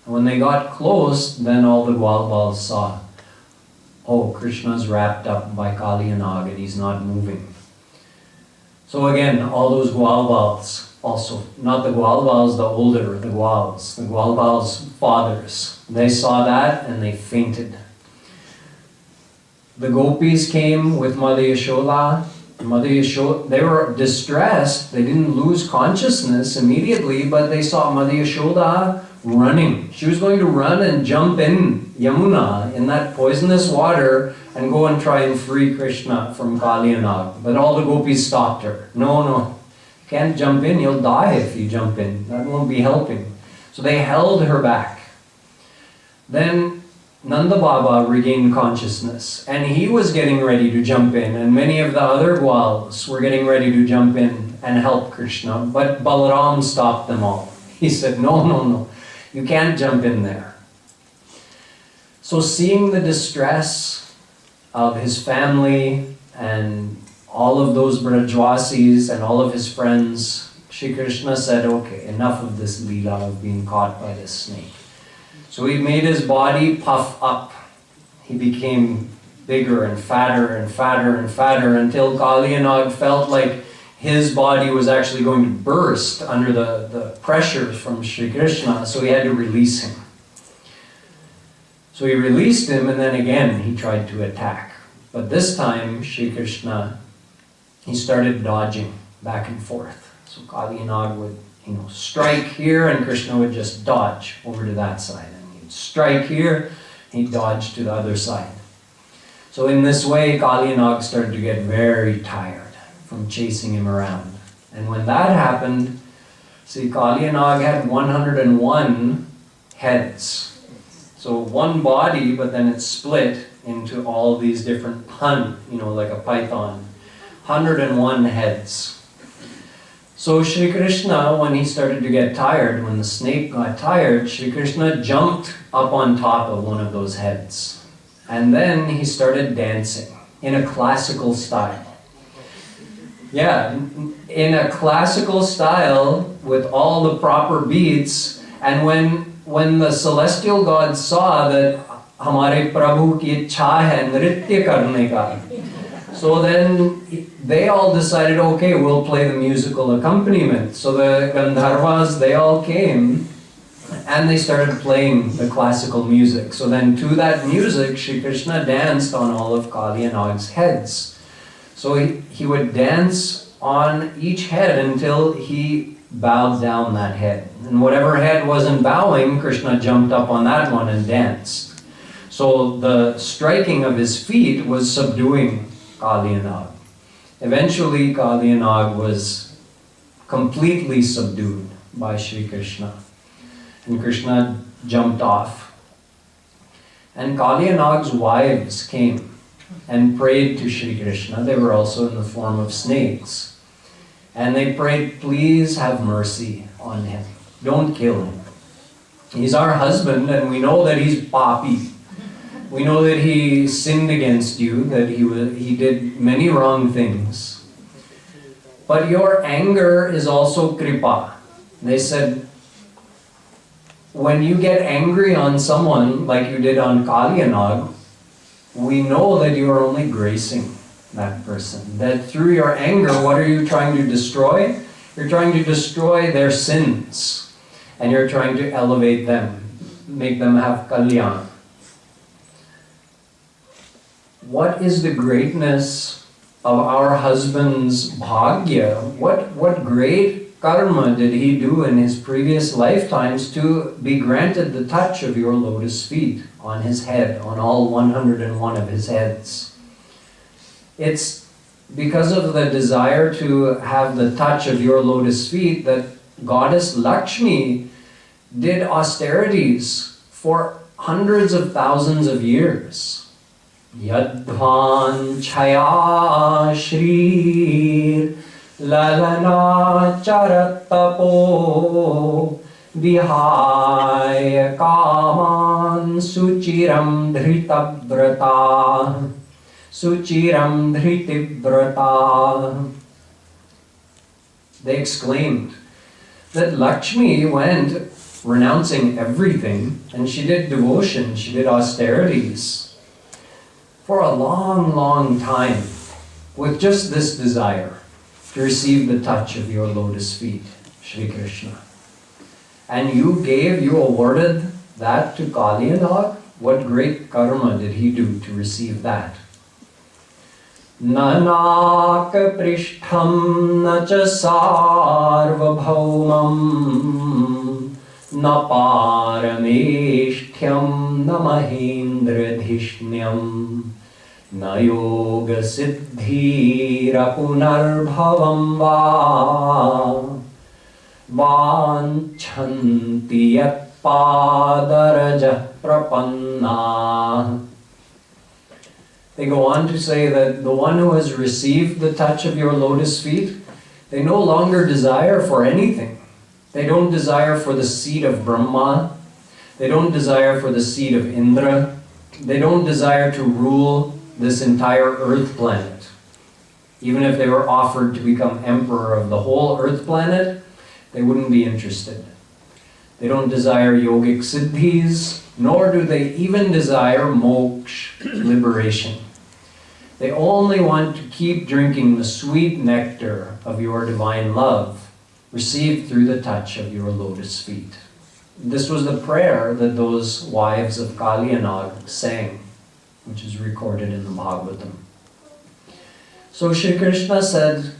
[SPEAKER 1] And when they got close, then all the gwal-bals saw, oh, Krishna's wrapped up by Kali and Nag and he's not moving. So again, all those gwal-bals, also, not the gwal-bals, the older, the gwal-bals' fathers, they saw that and they fainted. The gopis came with Mother Yashoda. They were distressed. They didn't lose consciousness immediately, but they saw Mother Yashoda running. She was going to run and jump in Yamuna, in that poisonous water, and go and try and free Krishna from Kali and Nag. But all the gopis stopped her. No, you can't jump in. You'll die if you jump in. That won't be helping. So they held her back. Then Nanda Baba regained consciousness, and he was getting ready to jump in, and many of the other gwals were getting ready to jump in and help Krishna, but Balaram stopped them all. He said, no, you can't jump in there. So seeing the distress of his family and all of those Brajwasis and all of his friends, Shree Krishna said, okay, enough of this Leela of being caught by this snake. So he made his body puff up. He became bigger and fatter and fatter and fatter until Kali and Nag felt like his body was actually going to burst under the pressure from Shree Krishna, so he had to release him. So he released him, and then again he tried to attack. But this time, Shree Krishna, he started dodging back and forth. So Kali and Nag would, strike here, and Krishna would just dodge over to that side. And he'd strike here, he'd dodge to the other side. So in this way, Kali and Nag started to get very tired from chasing him around. And when that happened, see, Kali and Nag had 101 heads. So one body, but then it's split into all these different like a python. 101 heads. So Shree Krishna, when he started to get tired, when the snake got tired, Shree Krishna jumped up on top of one of those heads. And then he started dancing in a classical style. Yeah, in a classical style with all the proper beats. And when the celestial gods saw that Hamare Prabhu ki ichha hai nritya karne ka, so then they all decided, okay, we'll play the musical accompaniment. So the Gandharvas, they all came and they started playing the classical music. So then to that music, Shree Krishna danced on all of Kali and Nag's heads. So he would dance on each head until he bowed down that head. And whatever head wasn't bowing, Krishna jumped up on that one and danced. So the striking of his feet was subduing Kali and Nag. Eventually, Kali and Nag was completely subdued by Shree Krishna. And Krishna jumped off. And Kali and Nag's wives came and prayed to Shree Krishna. They were also in the form of snakes. And they prayed, please have mercy on him. Don't kill him. He's our husband and we know that he's papi. We know that he sinned against you, that he did many wrong things. But your anger is also kripa. They said, when you get angry on someone, like you did on Kalyanag, we know that you are only gracing that person. That through your anger, what are you trying to destroy? You're trying to destroy their sins. And you're trying to elevate them, make them have kalyan. What is the greatness of our husband's bhagya? What great karma did he do in his previous lifetimes to be granted the touch of your lotus feet on his head, on all 101 of his heads? It's because of the desire to have the touch of your lotus feet that Goddess Lakshmi did austerities for hundreds of thousands of years. Yadvan chaya shrir lalana charatapo vihaya kaman suchiram dhritivrata. They exclaimed that Lakshmi went renouncing everything, and she did devotion, she did austerities for a long, long time with just this desire to receive the touch of your lotus feet, Shree Krishna. And you awarded that to Kalyanag? What great karma did he do to receive that? Nanak prishtham na cha sarvabhaumam na parameshtyam na mahendradhishnyam na yoga siddhira punarbhavam vanchanti yat padaraja prapanna. They go on to say that the one who has received the touch of your lotus feet, they no longer desire for anything. They don't desire for the seat of Brahma. They don't desire for the seat of Indra. They don't desire to rule this entire earth planet. Even if they were offered to become emperor of the whole earth planet, they wouldn't be interested. They don't desire yogic siddhis, nor do they even desire moksha, liberation. They only want to keep drinking the sweet nectar of your divine love, received through the touch of your lotus feet. This was the prayer that those wives of Kalyanag sang, which is recorded in the Bhagwatam. So Shri Krishna said,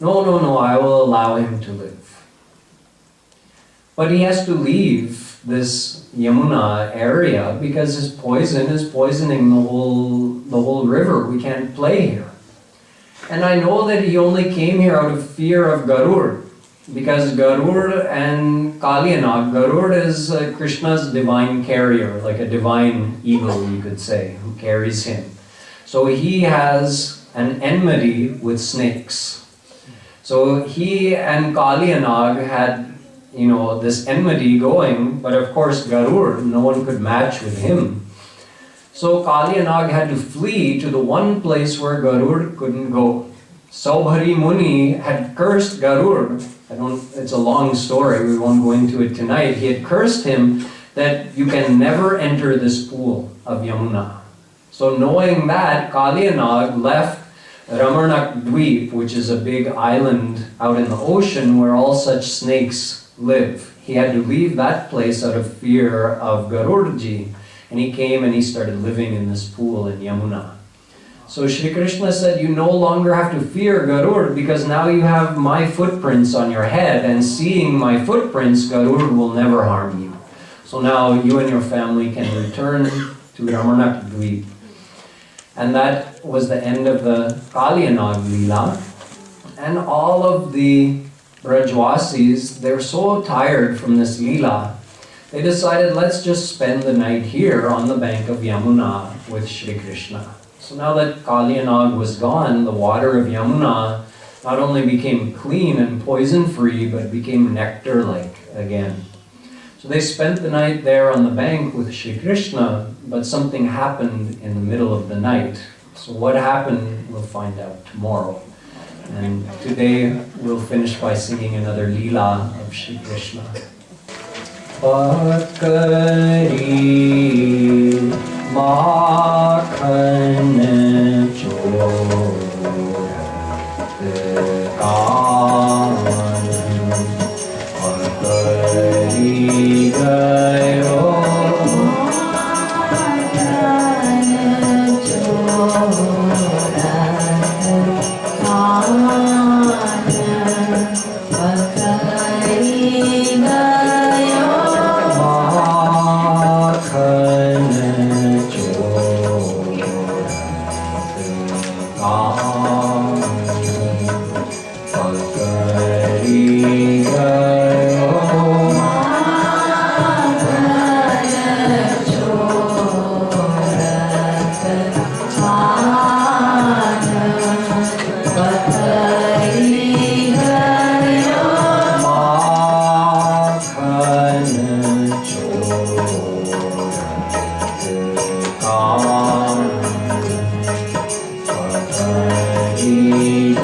[SPEAKER 1] no, I will allow him to live. But he has to leave this Yamuna area because his poison is poisoning the whole river. We can't play here. And I know that he only came here out of fear of Garud, because Garud and Kalyanag, Garud is Krishna's divine carrier, like a divine eagle, you could say, who carries him. So he has an enmity with snakes. So he and Kalyanag had this enmity going, but of course Garud, no one could match with him. So Kalyanag had to flee to the one place where Garud couldn't go. Saubhari Muni had cursed Garud. It's a long story, we won't go into it tonight. He had cursed him that you can never enter this pool of Yamuna. So knowing that, Kalyanag left Ramanak Dweep, which is a big island out in the ocean where all such snakes live. He had to leave that place out of fear of Garudji, and he came and he started living in this pool in Yamuna. So Shri Krishna said, you no longer have to fear Garud because now you have my footprints on your head, and seeing my footprints, Garud will never harm you. So now you and your family can return to Ramanak Dweep. And that was the end of the Kalyanag Leela. And all of the Brajwasis, they're so tired from this Leela, they decided, let's just spend the night here on the bank of Yamuna with Shri Krishna. So now that Kalyanag was gone, the water of Yamuna not only became clean and poison-free, but became nectar-like again. So they spent the night there on the bank with Shree Krishna, but something happened in the middle of the night. So what happened, we'll find out tomorrow. And today we'll finish by singing another Leela of Shree Krishna. Pakari makhan chorat kaan pakari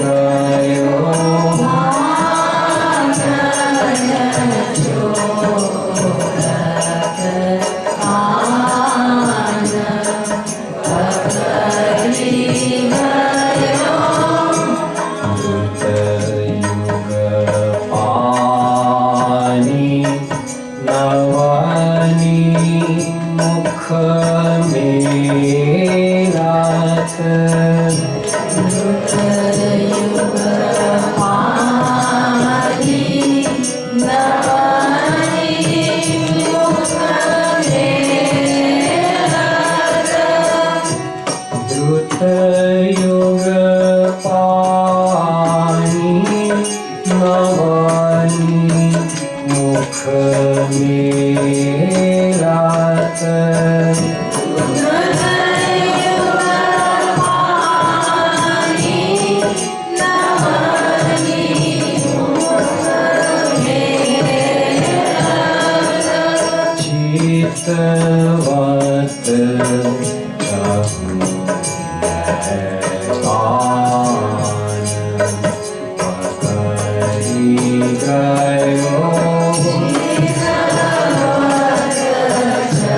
[SPEAKER 1] gayo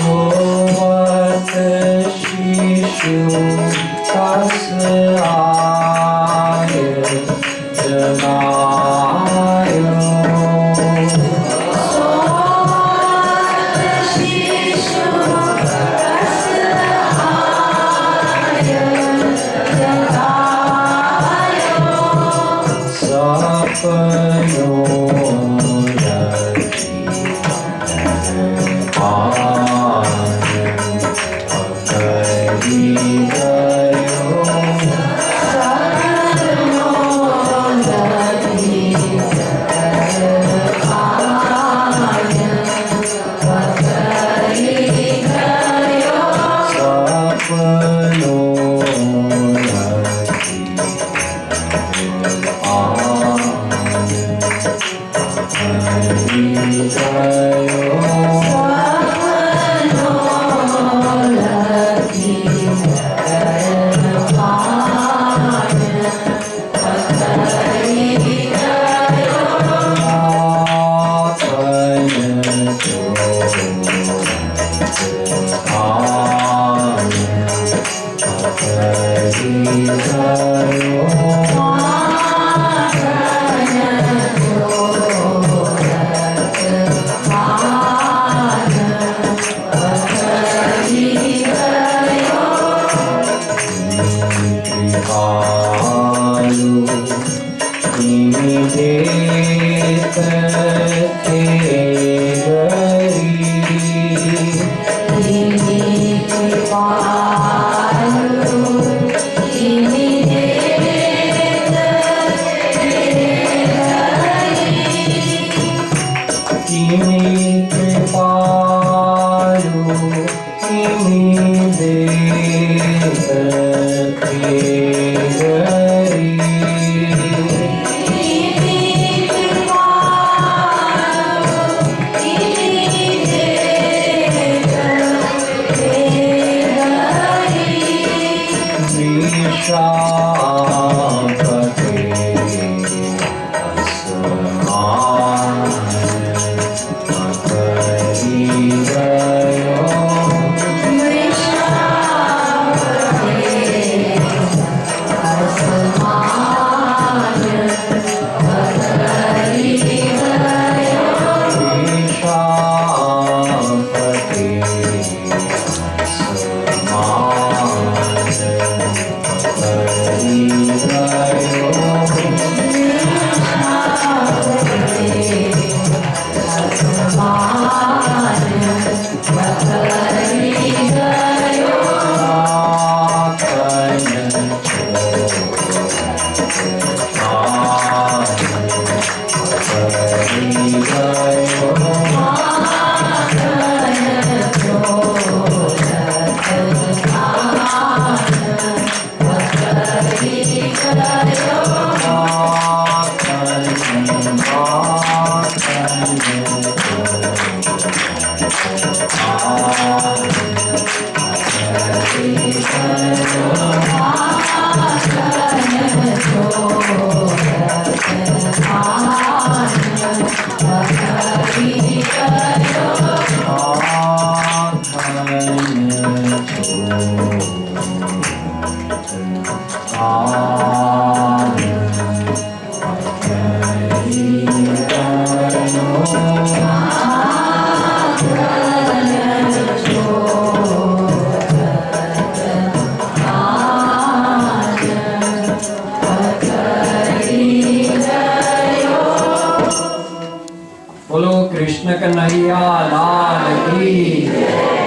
[SPEAKER 1] Sovat Shishu Tas Aaya Janayo बोलो कृष्ण कन्हैया लाल की।